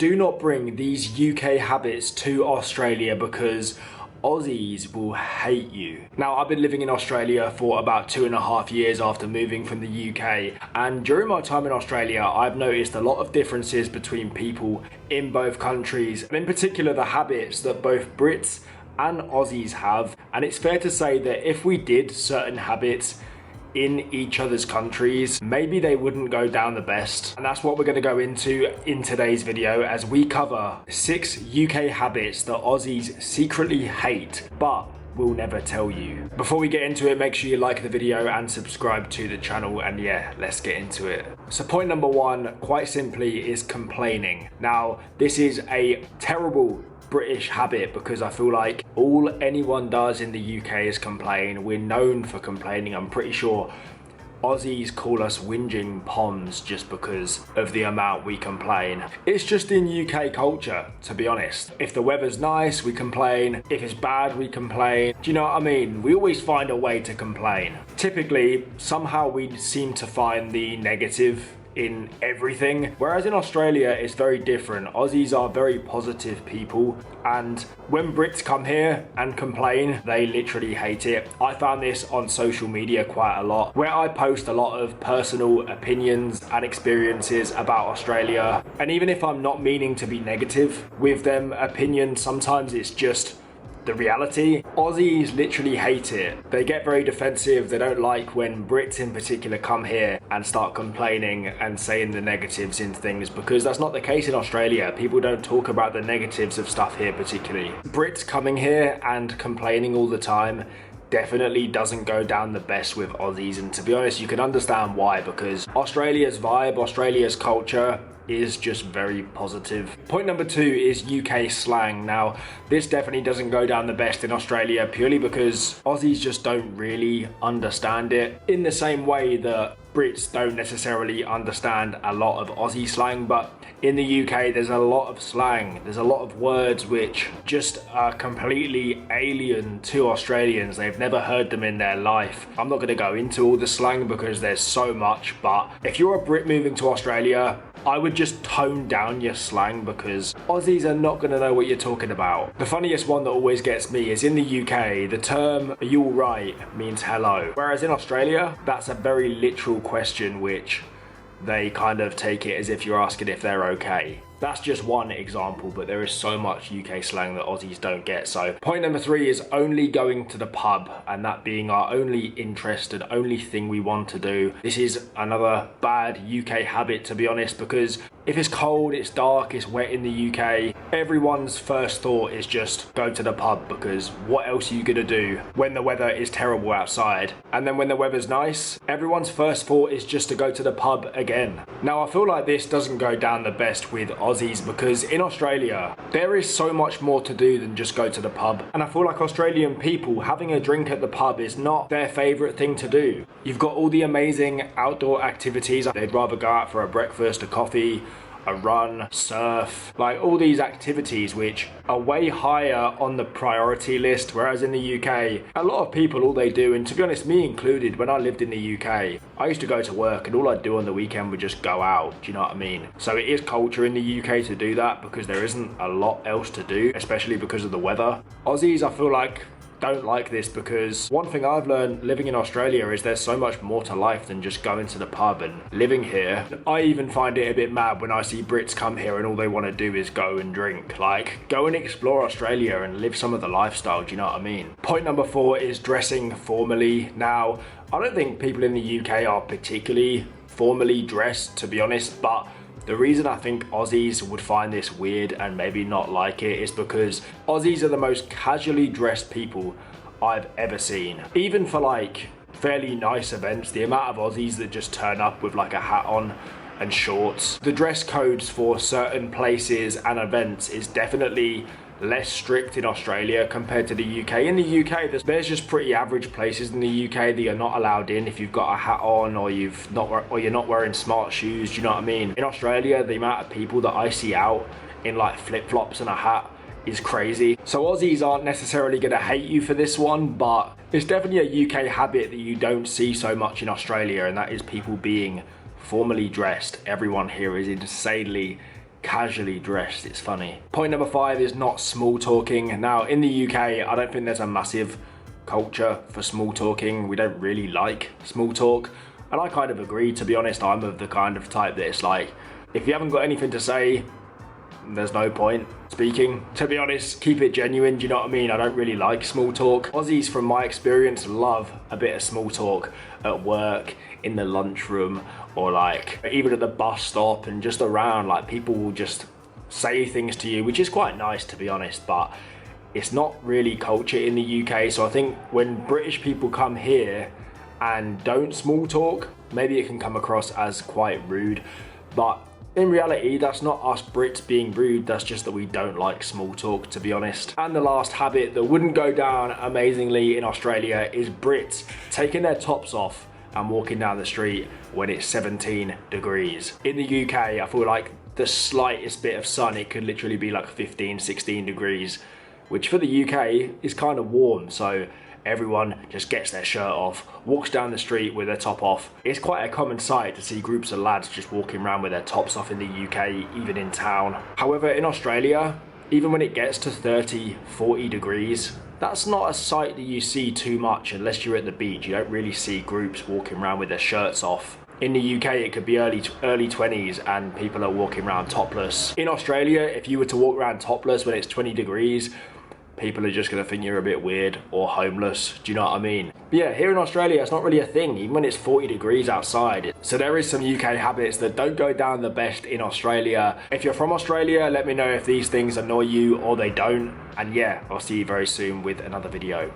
do not bring these UK habits to Australia because Aussies will hate you. Now, I've been living in Australia for about 2.5 years after moving from the UK, and during my time in Australia, I've noticed a lot of differences between people in both countries, and in particular the habits that both Brits and Aussies have. And it's fair to say that if we did certain habits in each other's countries, maybe they wouldn't go down the best. And that's what we're going to go into in today's video as we cover 6 UK habits that Aussies secretly hate but will never tell you. Before we get into it, make sure you like the video and subscribe to the channel, and yeah, let's get into it. So point number 1, quite simply, is complaining. Now, this is a terrible British habit because I feel like all anyone does in the UK is complain. We're known for complaining. I'm pretty sure Aussies call us whinging poms just because of the amount we complain. It's just in UK culture, to be honest. If the weather's nice, we complain. If it's bad, we complain. Do you know what I mean? We always find a way to complain. Typically, somehow we seem to find the negative in everything, whereas in Australia it's very different. Aussies are very positive people, and when Brits come here and complain, they literally hate it. I found this on social media quite a lot, where I post a lot of personal opinions and experiences about Australia, and even if I'm not meaning to be negative with them opinions, sometimes it's just the reality. Aussies literally hate it. They get very defensive. They don't like when Brits in particular come here and start complaining and saying the negatives in things, because that's not the case in Australia. People don't talk about the negatives of stuff here particularly. Brits coming here and complaining all the time definitely doesn't go down the best with Aussies, and to be honest, you can understand why, because Australia's vibe, Australia's culture is just very positive. Point number 2 is UK slang. Now, this definitely doesn't go down the best in Australia purely because Aussies just don't really understand it in the same way that Brits don't necessarily understand a lot of Aussie slang. But in the UK, there's a lot of slang. There's a lot of words which just are completely alien to Australians. They've never heard them in their life. I'm not going to go into all the slang because there's so much, but if you're a Brit moving to Australia, I would just tone down your slang because Aussies are not going to know what you're talking about. The funniest one that always gets me is in the UK, the term "are you alright" means hello, whereas in Australia, that's a very literal question which they kind of take it as if you're asking if they're okay. That's just one example, but there is so much UK slang that Aussies don't get. So point number 3 is only going to the pub, and that being our only interest and only thing we want to do. This is another bad UK habit, to be honest, because if it's cold, it's dark, it's wet in the UK, everyone's first thought is just go to the pub, because what else are you gonna do when the weather is terrible outside? And then when the weather's nice, everyone's first thought is just to go to the pub again. Now, I feel like this doesn't go down the best with Aussies because in Australia, there is so much more to do than just go to the pub. And I feel like Australian people having a drink at the pub is not their favourite thing to do. You've got all the amazing outdoor activities. They'd rather go out for a breakfast, a coffee, a run, surf, like all these activities which are way higher on the priority list, whereas in the UK, a lot of people, all they do, and to be honest, me included, when I lived in the UK, I used to go to work and all I'd do on the weekend would just go out, do you know what I mean? So it is culture in the UK to do that because there isn't a lot else to do, especially because of the weather. Aussies, I feel like, don't like this because one thing I've learned living in Australia is there's so much more to life than just going to the pub and living here. I even find it a bit mad when I see Brits come here and all they want to do is go and drink. Like, go and explore Australia and live some of the lifestyle, do you know what I mean? Point number 4 is dressing formally. Now, I don't think people in the UK are particularly formally dressed, to be honest, but the reason I think Aussies would find this weird and maybe not like it is because Aussies are the most casually dressed people I've ever seen. Even for like fairly nice events, the amount of Aussies that just turn up with like a hat on and shorts. The dress codes for certain places and events is definitely less strict in Australia compared to the UK. In the UK, there's just pretty average places in the UK that you're not allowed in if you've got a hat on or you're not wearing smart shoes, do you know what I mean? In Australia, the amount of people that I see out in like flip-flops and a hat is crazy. So Aussies aren't necessarily going to hate you for this one, but it's definitely a UK habit that you don't see so much in Australia, and that is people being formally dressed. Everyone here is insanely casually dressed. It's funny. Point number 5 is not small talking. Now, in the UK, I don't think there's a massive culture for small talking. We don't really like small talk. And I kind of agree, to be honest. I'm of the kind of type that it's like, if you haven't got anything to say, there's no point speaking. To be honest, keep it genuine, do you know what I mean? I don't really like small talk. Aussies, from my experience, love a bit of small talk at work, in the lunchroom, or like even at the bus stop and just around. Like, people will just say things to you, which is quite nice, to be honest, but it's not really culture in the UK. So I think when British people come here and don't small talk, maybe it can come across as quite rude, but in reality, that's not us Brits being rude, that's just that we don't like small talk, to be honest. And the last habit that wouldn't go down amazingly in Australia is Brits taking their tops off and walking down the street when it's 17 degrees. In the UK, I feel like the slightest bit of sun, it could literally be like 15, 16 degrees, which for the UK is kind of warm. So everyone just gets their shirt off, walks down the street with their top off. It's quite a common sight to see groups of lads just walking around with their tops off in the UK, even in town. However, in Australia, even when it gets to 30, 40 degrees, that's not a sight that you see too much unless you're at the beach. You don't really see groups walking around with their shirts off. In the UK, it could be early 20s and people are walking around topless. In Australia, if you were to walk around topless when it's 20 degrees, people are just going to think you're a bit weird or homeless. Do you know what I mean? But yeah, here in Australia, it's not really a thing, even when it's 40 degrees outside. So there is some UK habits that don't go down the best in Australia. If you're from Australia, let me know if these things annoy you or they don't. And yeah, I'll see you very soon with another video.